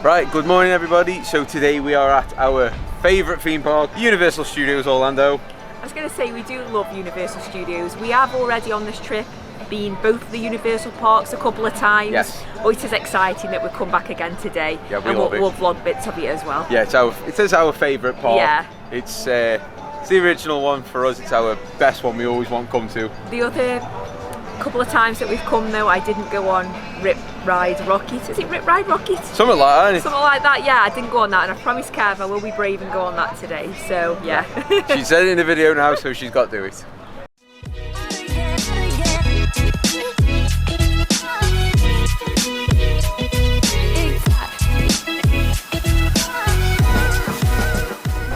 Right, good morning everybody. So today we are at our favourite theme park, Universal Studios Orlando. I was going to say we do love Universal Studios. We have already on this trip been both of the Universal parks a couple of times. Yes. But it is exciting that we come back again today. Yeah, and we'll vlog bits of it as well. Yeah, it is our favourite park. Yeah. It's the original one for us. It's our best one. We always want to come to. The other couple of times that we've come though, I didn't go on Rip Ride Rocket. Is it Rip Ride Rocket? Something like that. Something like that, yeah. I didn't go on that, and I promised Kev I will be brave and go on that today. So yeah. She said it in the video now, so she's got to do it.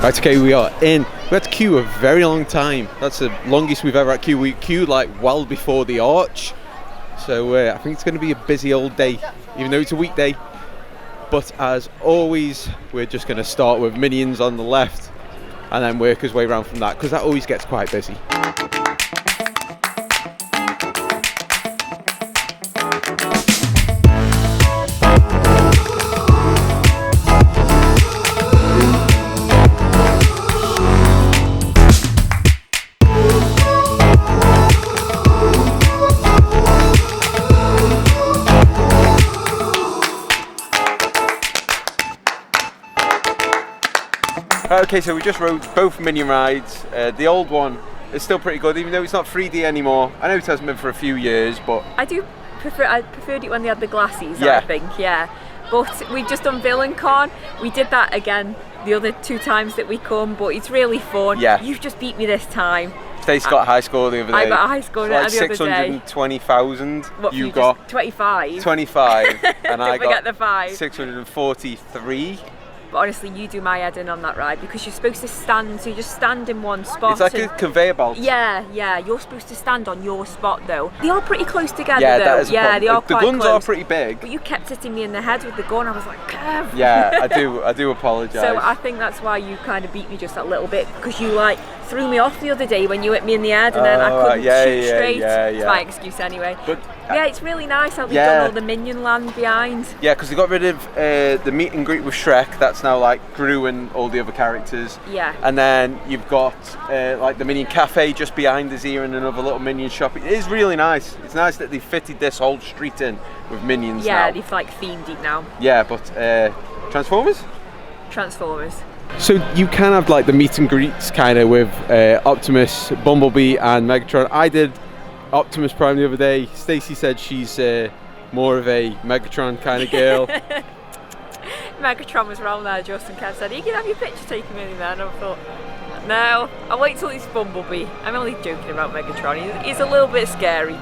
Right, okay, we are in. We had to queue a very long time. That's the longest we've ever had queue. We queued like well before the arch. So I think it's going to be a busy old day, even though it's a weekday. But as always, we're just going to start with Minions on the left and then work our way around from that, because that always gets quite busy. Okay, so we just rode both Minion rides. The old one is still pretty good, even though it's not 3D anymore. I know it hasn't been for a few years, but I preferred it when they had the glasses, yeah. I think, yeah. But we just done VillainCon. We did that again the other two times that we come, but it's really fun. Yeah. You've just beat me this time. Stace got a high score the other day. I got a high score like the other day. 620,000. What, you got 25. 25, and I got the 5. 643. But honestly, you do my head in on that ride because you're supposed to stand, so you just stand in one spot. It's like a conveyor belt. Yeah, you're supposed to stand on your spot though. They are pretty close together yeah, though. That is a problem. They are the quite guns close. are pretty big. But you kept hitting me in the head with the gun. I was like, Kev. Yeah, I do apologise. So I think that's why you kind of beat me just a little bit, because you like threw me off the other day when you hit me in the head and then I couldn't shoot straight. It's my excuse anyway. But yeah, it's really nice how they've done all the Minion land behind. Yeah, because they got rid of the meet and greet with Shrek. That's now like Gru and all the other characters. Yeah. And then you've got like the Minion Cafe just behind us here, and another little Minion shop. It is really nice. It's nice that they fitted this whole street in with Minions now. Yeah, they've like themed it now. Yeah, but Transformers? Transformers. So you can have like the meet and greets kind of with Optimus, Bumblebee and Megatron. I did Optimus Prime the other day. Stacey said she's more of a Megatron kind of girl. Megatron was round there, Justin Kev said, you can have your picture taken with me then. I thought, no, I'll wait till it's Bumblebee. I'm only joking about Megatron, he's a little bit scary.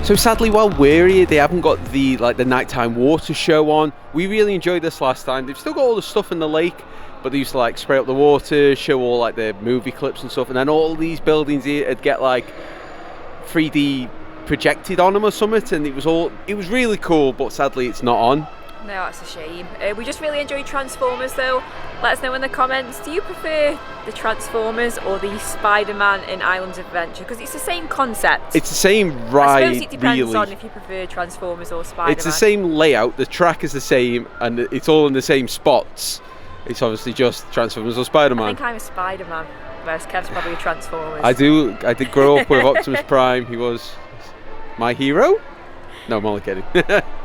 So sadly, while we're here, they haven't got the nighttime water show on. We really enjoyed this last time. They've still got all the stuff in the lake, but they used to like spray up the water, show all like the movie clips and stuff, and then all these buildings here would get like 3D projected on them or something, and it was really cool, but sadly it's not on. No, that's a shame. We just really enjoyed Transformers though. Let us know in the comments, do you prefer the Transformers or the Spider-Man in Islands of Adventure? Because it's the same concept. It's the same ride, I suppose it depends really. on if you prefer Transformers or Spider-Man. It's the same layout, the track is the same, and it's all in the same spots. It's obviously just Transformers or Spider-Man. I think I'm a Spider-Man, whereas Kev's probably a Transformers. I did grow up with Optimus Prime. He was my hero. No, I'm only kidding.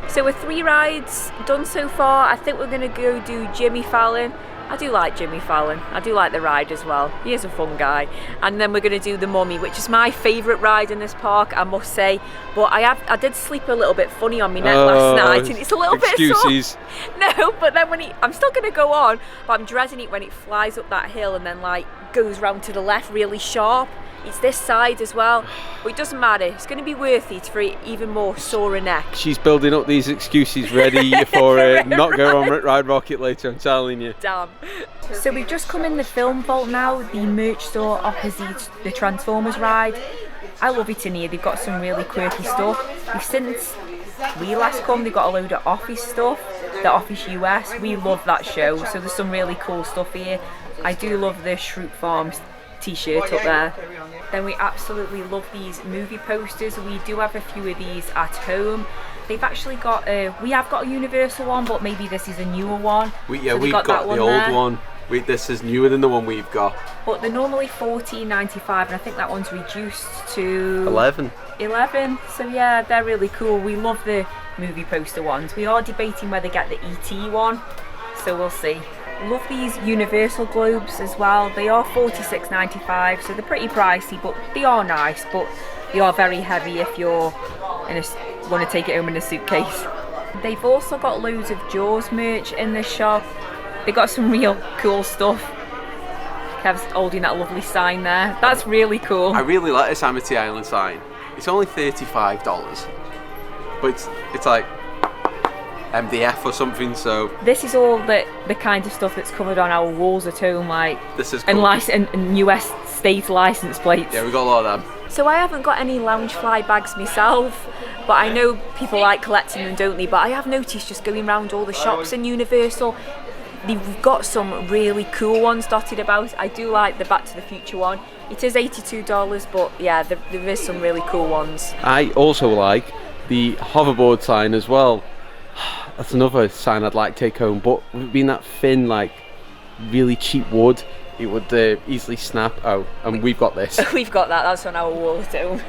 So with 3 rides done so far, I think we're going to go do Jimmy Fallon. I do like Jimmy Fallon. I do like the ride as well. He is a fun guy. And then we're going to do the Mummy, which is my favourite ride in this park, I must say. But I did sleep a little bit funny on my neck last night, and it's a little bit sore. No, but then I'm still going to go on, but I'm dreading it when it flies up that hill and then like goes round to the left really sharp. It's this side as well, but it doesn't matter. It's going to be worth it for even more sore neck. She's building up these excuses ready for not go on Ride Rocket later, I'm telling you. Damn. So we've just come in the film vault now, the merch store opposite the Transformers ride. I love it in here. They've got some really quirky stuff. Since we last come, they've got a load of Office stuff, the Office US. We love that show, so there's some really cool stuff here. I do love the Shroot Farms t-shirt up there. Then we absolutely love these movie posters. We do have a few of these at home. They've actually got we have got a Universal one, but maybe this is a newer one. We've got the old one. This is newer than the one we've got. But they're normally $14.95, and I think that one's reduced to 11. So yeah, they're really cool. We love the movie poster ones. We are debating whether to get the ET one, so we'll see. Love these Universal globes as well. They are $46.95, so they're pretty pricey, but they are nice. But they are very heavy if you're want to take it home in a suitcase. They've also got loads of Jaws merch in the shop. They got some real cool stuff. Kev's holding that lovely sign there. That's really cool. I really like this Amity Island sign. It's only $35, but it's like MDF or something. So this is all the kind of stuff that's covered on our walls at home, like this is cool. and US state license plates. Yeah, we got a lot of them. So I haven't got any Loungefly bags myself, but I know people like collecting them, don't they? But I have noticed just going around all the shops in Universal, they've got some really cool ones dotted about. I do like the Back to the Future one. It is $82, but yeah, there is some really cool ones. I also like the hoverboard sign as well. That's another sign I'd like to take home, but with it being that thin, like really cheap wood, it would easily snap. Oh, and we've got this. We've got that. That's on our wall at home.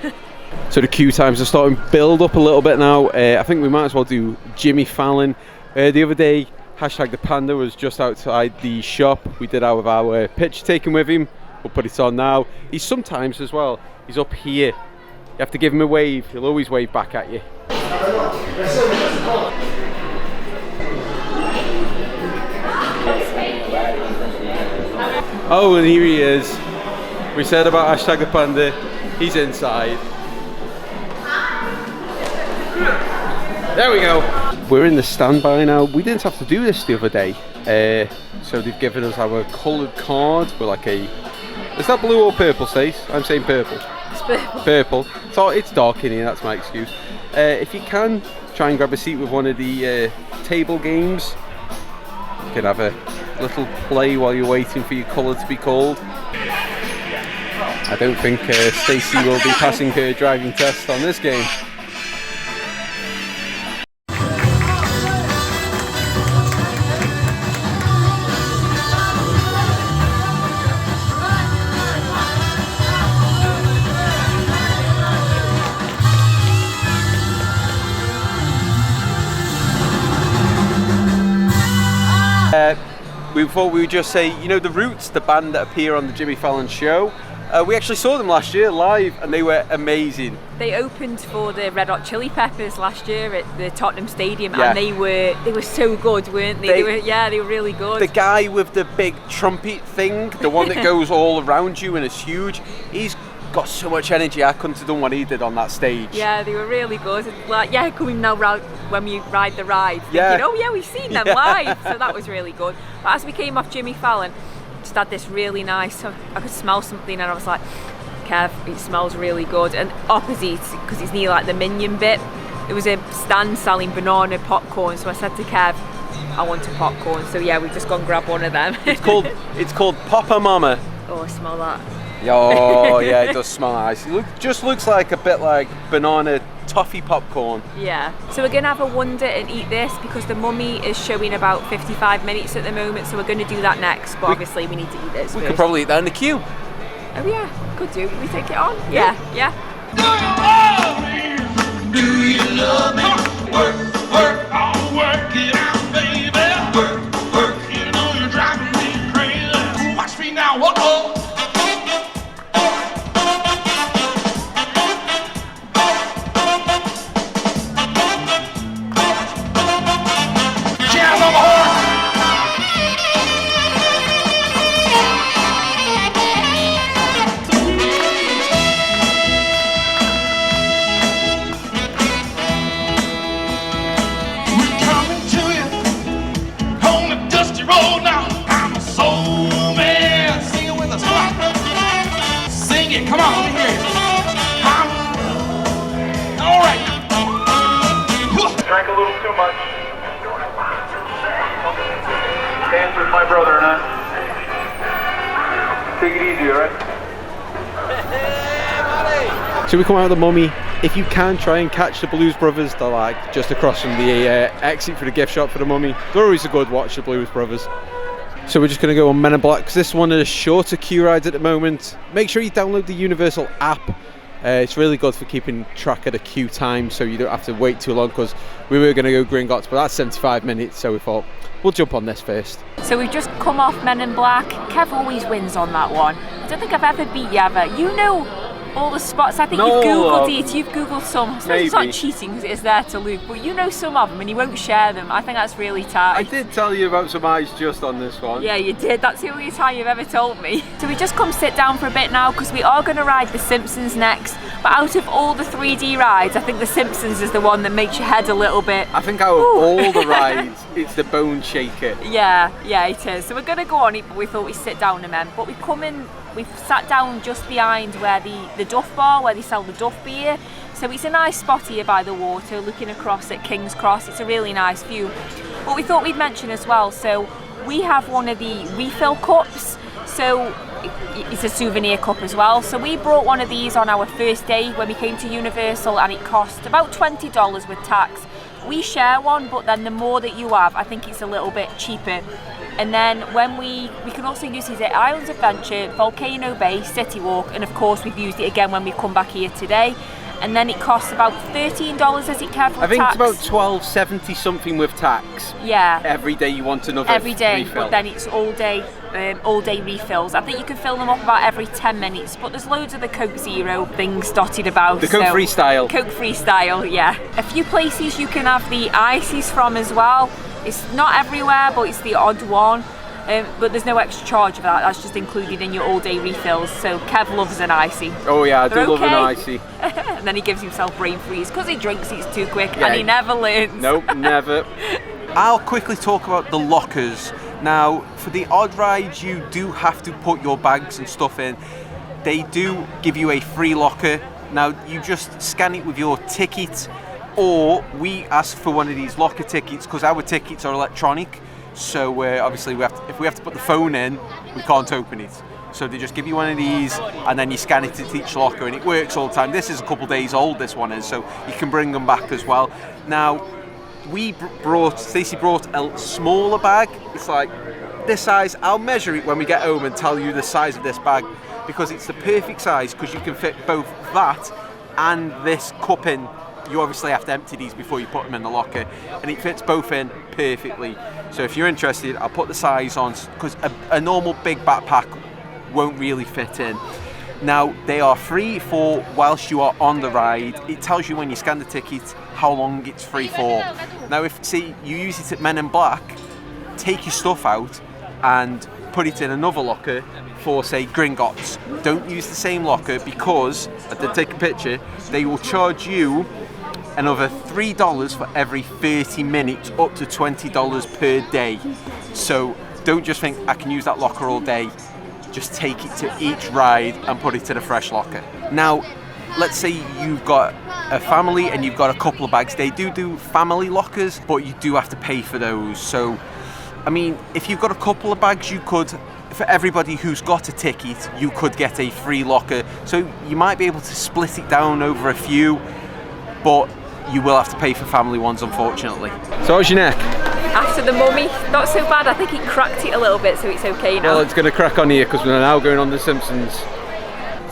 So the queue times are starting to build up a little bit now. I think we might as well do Jimmy Fallon. The other day, #the Panda was just outside the shop. We did our picture taken with him. We'll put it on now. He's sometimes as well, he's up here. You have to give him a wave. He'll always wave back at you. Oh, and here he is. We said about #the Panda. He's inside. There we go. We're in the standby now. We didn't have to do this the other day. So they've given us our coloured card with like a... Is that blue or purple, Stace? I'm saying purple. It's purple. Purple. So it's dark in here, that's my excuse. If you can, try and grab a seat with one of the table games. You can have a little play while you're waiting for your colour to be called. I don't think Stacey will be passing her driving test on this game. We thought we would just say, you know, the Roots, the band that appear on the Jimmy Fallon show, we actually saw them last year live and they were amazing. They opened for the Red Hot Chili Peppers last year at the Tottenham Stadium, yeah. And they were so good, weren't they? They were really good. The guy with the big trumpet thing, the one that goes all around you and is huge, he's got so much energy. I couldn't have done what he did on that stage. Yeah, they were really good. Like, yeah, coming now round when we ride the ride, yeah. Thinking, oh yeah, we've seen them live, so that was really good. But as we came off Jimmy Fallon, just had this really nice, I could smell something and I was like, Kev, it smells really good. And opposite, because it's near like the Minion bit, there was a stand selling banana popcorn, so I said to Kev, I want a popcorn. So yeah, we've just gone grab one of them. It's called Papa Mama. Oh, I smell that. Oh yeah, it does smell nice. It just looks like a bit like banana toffee popcorn. Yeah. So we're going to have a wander and eat this because the Mummy is showing about 55 minutes at the moment, so we're going to do that next, but obviously we need to eat this first. Could probably eat that in the queue. Oh yeah, could do. We take it on? Yeah. Do you love me? Work, I'll work it out, baby. Work, you know you're driving me crazy. Watch me now, whoa. Come on, let me hear it. All right. Drank a little too much. Dance with my brother and I. Take it easy, all right? So we come out of the Mummy. If you can, try and catch the Blues Brothers. They're like just across from the exit for the gift shop for the Mummy. They're always a good watch, the Blues Brothers. So we're just going to go on Men in Black because this one is shorter queue rides at the moment. Make sure you download the Universal app. It's really good for keeping track of the queue time, so you don't have to wait too long, because we were going to go Gringotts, but that's 75 minutes, so we thought we'll jump on this first. So we've just come off Men in Black. Kev always wins on that one. I don't think I've ever beat you ever. You know all the spots. I think you've googled it. You've googled some. So it's not cheating because it's there to Luke, but you know some of them and you won't share them. I think that's really tight. I did tell you about some eyes just on this one. Yeah, you did. That's the only time you've ever told me. So we just come sit down for a bit now because we are going to ride the Simpsons next. But out of all the 3D rides, I think the Simpsons is the one that makes your head a little bit. I think out of all the rides, it's the bone shaker. Yeah, it is. So we're going to go on it, but we thought we'd sit down a minute. But we've sat down just behind where the Duff Bar, where they sell the Duff beer. So it's a nice spot here by the water, looking across at King's Cross. It's a really nice view. But we thought we'd mention as well, so we have one of the refill cups. So it's a souvenir cup as well. So we brought one of these on our first day when we came to Universal, and it cost about $20 with tax. We share one, but then the more that you have, I think it's a little bit cheaper. And then when we can also use these at Islands Adventure, Volcano Bay, City Walk, and of course we've used it again when we come back here today. And then it costs about $13, is it, Kev? I think it's about $12.70 something with tax. Yeah. Every day you want another every day, refill. But then it's all day refills. I think you can fill them up about every 10 minutes, but there's loads of the Coke Zero things dotted about. The Coke Freestyle. Coke Freestyle, yeah. A few places you can have the ices from as well. It's not everywhere, but it's the odd one. But there's no extra charge for that. That's just included in your all-day refills. So Kev loves an icy. Oh yeah, I do love an icy. And then he gives himself brain freeze because he drinks it too quick, and he never learns. Nope, never. I'll quickly talk about the lockers. Now, for the odd rides, you do have to put your bags and stuff in. They do give you a free locker. Now, you just scan it with your ticket, or we ask for one of these locker tickets because our tickets are electronic. So obviously, if we have to put the phone in, we can't open it. So they just give you one of these, and then you scan it at each locker, and it works all the time. This is a couple days old, this one is, so you can bring them back as well. Now, Stacey brought a smaller bag. It's like this size. I'll measure it when we get home and tell you the size of this bag, because it's the perfect size, because you can fit both that and this cup in. You obviously have to empty these before you put them in the locker, and it fits both in perfectly. So if you're interested, I'll put the size on, because a normal big backpack won't really fit in. Now, they are free for whilst you are on the ride. It tells you when you scan the ticket how long it's free for. Now, if say you use it at Men in Black, take your stuff out and put it in another locker for, say, Gringotts. Don't use the same locker, because, I did take a picture, they will charge you another $3 for every 30 minutes, up to $20 per day. So don't just think I can use that locker all day. Just take it to each ride and put it to the fresh locker. Now, let's say you've got a family and you've got a couple of bags. They do family lockers, but you do have to pay for those. So, I mean, if you've got a couple of bags, you could, for everybody who's got a ticket, you could get a free locker. So you might be able to split it down over a few, but you will have to pay for family ones, unfortunately. So how's your neck? After the Mummy, not so bad. I think it cracked it a little bit, so it's okay now. Well, it's going to crack on here because we're now going on The Simpsons.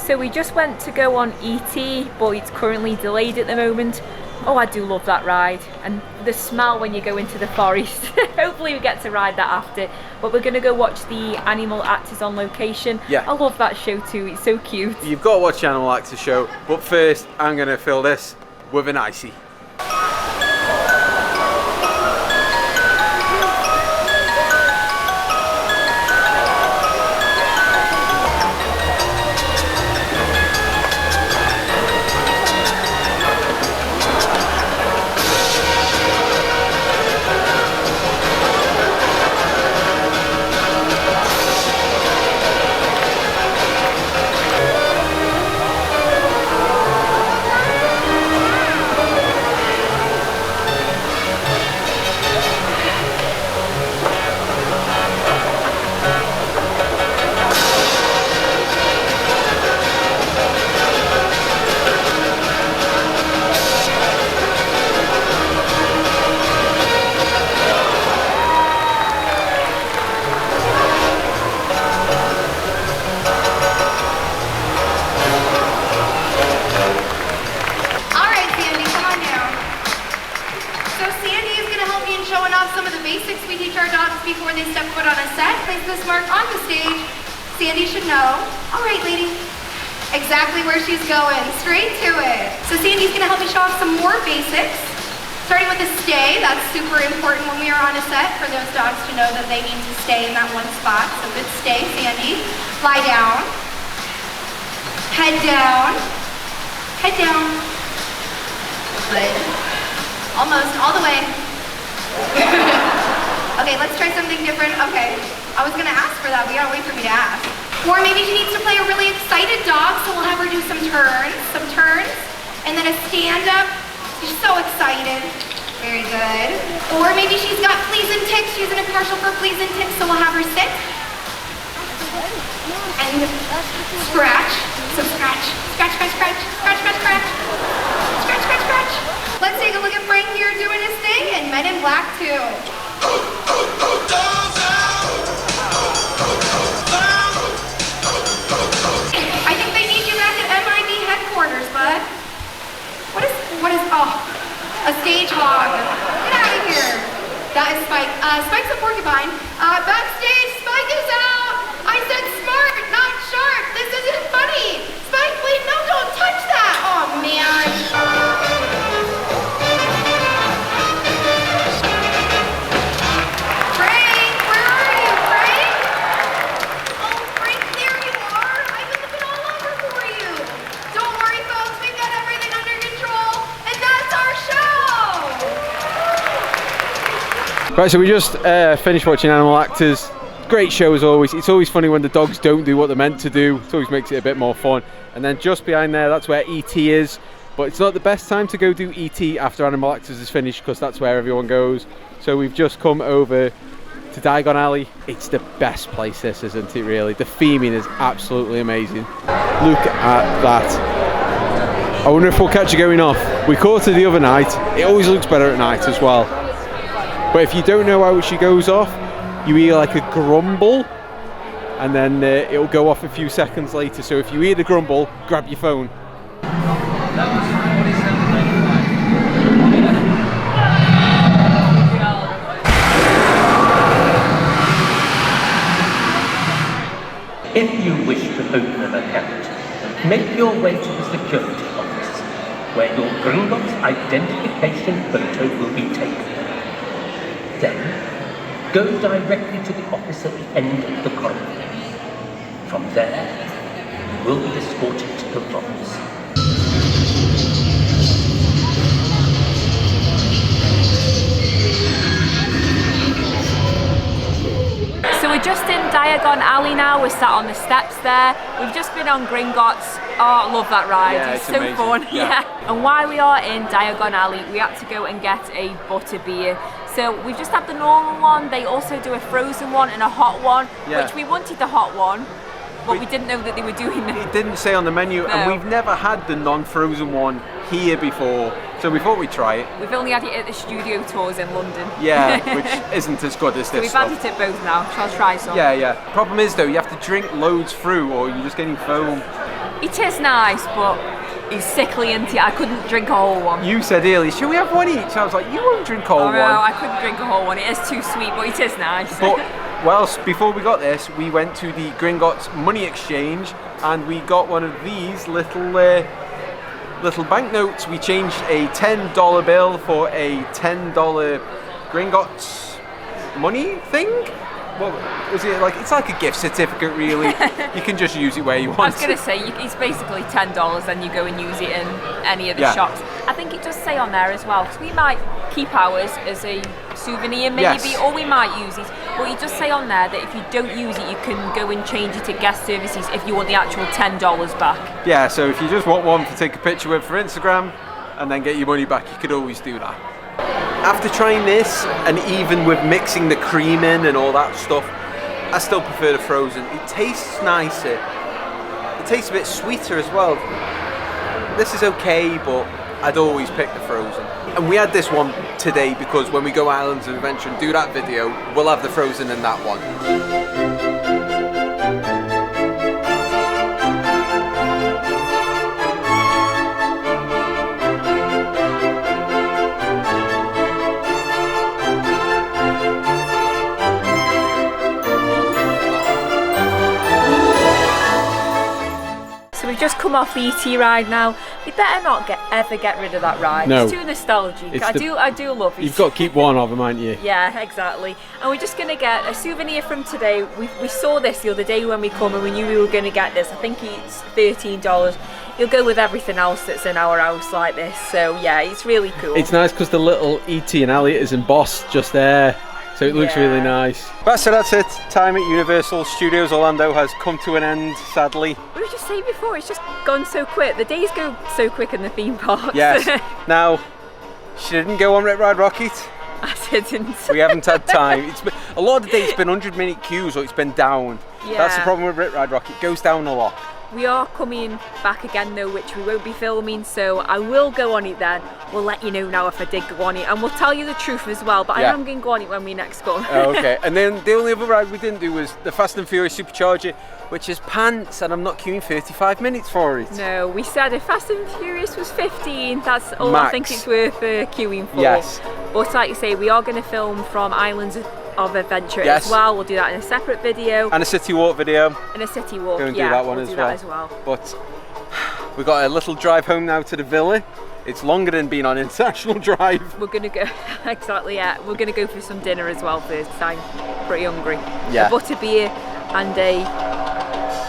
So we just went to go on E.T., but it's currently delayed at the moment. Oh, I do love that ride, and the smell when you go into the forest. Hopefully we get to ride that after, but we're going to go watch the Animal Actors on Location. Yeah. I love that show too, it's so cute. You've got to watch the Animal Actors show, but first I'm going to fill this with an icy. before they step foot on a set. Place this mark on the stage. Sandy should know. All right, lady. Exactly where she's going. Straight to it. So Sandy's gonna help me show off some more basics. Starting with a stay. That's super important when we are on a set for those dogs to know that they need to stay in that one spot. So good stay, Sandy. Lie down. Head down. Head down. Good. Almost, all the way. Okay, let's try something different. Okay, I was gonna ask for that, but you gotta wait for me to ask. Or maybe she needs to play a really excited dog, so we'll have her do some turns, and then a stand up. She's so excited. Very good. Or maybe she's got fleas and ticks. She's in a commercial for fleas and ticks, so we'll have her sit. And scratch. So scratch. Scratch, scratch, scratch. Scratch, scratch, scratch. Scratch, scratch, scratch. Let's take a look at Frank here doing his thing, and Men in Black too. I think they need you back at MIB headquarters, bud. What is, oh, a stage hog. Get out of here. That is Spike. Spike's a porcupine. Backstage, Spike is out. I said smart, not sharp. This isn't funny. Spike, wait, no, don't touch that. Oh, man. Frank, where are you, Frank? Oh, Frank, there you are. I've been looking all over for you. Don't worry, folks. We've got everything under control. And that's our show. Right, so we just finished watching Animal Actors. Great show as always. It's always funny when the dogs don't do what they're meant to do. It always makes it a bit more fun. And then just behind there, that's where E.T. is. But it's not the best time to go do E.T. after Animal Actors is finished, because that's where everyone goes. So we've just come over to Diagon Alley. It's the best place, this, isn't it, really? The theming is absolutely amazing. Look at that. I wonder if we'll catch it going off. We caught it the other night. It always looks better at night as well. But if you don't know how she goes off, you hear like a grumble, and then it'll go off a few seconds later. So if you hear the grumble, grab your phone. If you wish to open an account, make your way to the security office, where your Gringotts identification photo will be taken. Then, go directly to the office at the end of the corridor. From there, you will be escorted to the vaults. So we're just in Diagon Alley now. We're sat on the steps there. We've just been on Gringotts. Oh, I love that ride. Yeah, it's so amazing. fun. Yeah. And while we are in Diagon Alley, we had to go and get a butterbeer. So we've just had the normal one. They also do a frozen one and a hot one, Yeah. which we wanted the hot one, but we didn't know that they were doing them. It didn't say on the menu, and No. we've never had the non-frozen one here before. So we thought we'd try it. We've only had it at the studio tours in London. Yeah, which isn't as good as So this we've stuff. had it at both now. Shall I try some? Yeah. Problem is though, you have to drink loads through, or you're just getting foam. It is nice, but it's sickly, isn't it? I couldn't drink a whole one. You said earlier, should we have one each? I was like, you won't drink all Oh one. no, I couldn't drink a whole one. It is too sweet, but it is nice. But whilst before we got this, we went to the Gringotts money exchange, and we got one of these little banknotes. We changed a $10 bill for a $10 Gringotts money thing. What was it like? It's like a gift certificate, really. You can just use it where you want. I was going to say, it's basically $10 and you go and use it in any of the Yeah. shops. I think it does say on there as well, because we might keep ours as a souvenir maybe, Yes. or we might use it. But it does say on there that if you don't use it, you can go and change it to guest services if you want the actual $10 back. Yeah, so if you just want one to take a picture with for Instagram and then get your money back, you could always do that. After trying this, and even with mixing the cream in and all that stuff, I still prefer the frozen. It tastes nicer. It tastes a bit sweeter as well. This is okay, but I'd always pick the frozen. And we had this one today because when we go Islands of Adventure and do that video, we'll have the frozen in that one. just come off the ET ride now. We better not ever get rid of that ride. No. It's too nostalgic. I do love it. You've got to keep one of them, haven't you? Yeah, exactly. And we're just going to get a souvenir from today. We saw this the other day when we come, and we knew we were going to get this. I think it's $13. You'll go with everything else that's in our house like this. So yeah, it's really cool. It's nice because the little E.T. and Elliot is embossed just there. So it looks really nice. Right, so that's it. Time at Universal Studios Orlando has come to an end, sadly. We were just saying before, it's just gone so quick. The days go so quick in the theme parks. Yes. Now, she didn't go on Red Ride Rocket. I didn't. We haven't had time. It's been, a lot of the days it's been 100-minute queues or it's been down. Yeah. That's the problem with Red Ride Rocket. It goes down a lot. We are coming back again though, which we won't be filming, so I will go on it then. We'll let you know now if I did go on it, and we'll tell you the truth as well, but I am going to go on it when we next go. Oh, okay. And then the only other ride we didn't do was the Fast and Furious Supercharger, which is pants, and I'm not queuing 35 minutes for it. No, we said if Fast and Furious was 15, that's all Max. I think it's worth queuing for. Yes. But like you say, we are going to film from Islands of Adventure Yes. as well. We'll do that in a separate video. And a City Walk video. And a City Walk, Go and yeah, do that one we'll as do well. that as well. But we've got a little drive home now to the villa. It's longer than being on International Drive. We're gonna go, exactly, yeah. We're gonna go for some dinner as well first. I'm pretty hungry. Yeah. A butterbeer and a,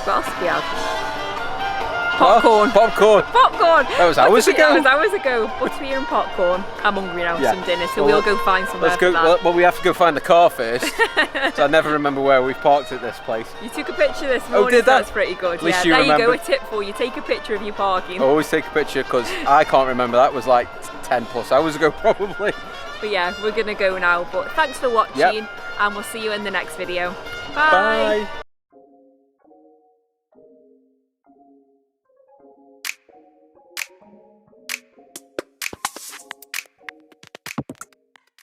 what else do we have? Popcorn. Oh, popcorn. Popcorn. That was hours ago. That was hours ago. Butterbeer and popcorn. I'm hungry now. Yeah. Some dinner, so we'll go find somewhere. Let's go. for that. Well, we have to go find the car first. So I never remember where we've parked at this place. You took a picture this morning. Oh, did that? That's pretty good. At least yeah, you there remember. you go. A tip for you. Take a picture of your parking. I always take a picture because I can't remember. That was like 10 plus hours ago, probably. But yeah, we're gonna go now. But thanks for watching, and we'll see you in the next video. Bye. Bye.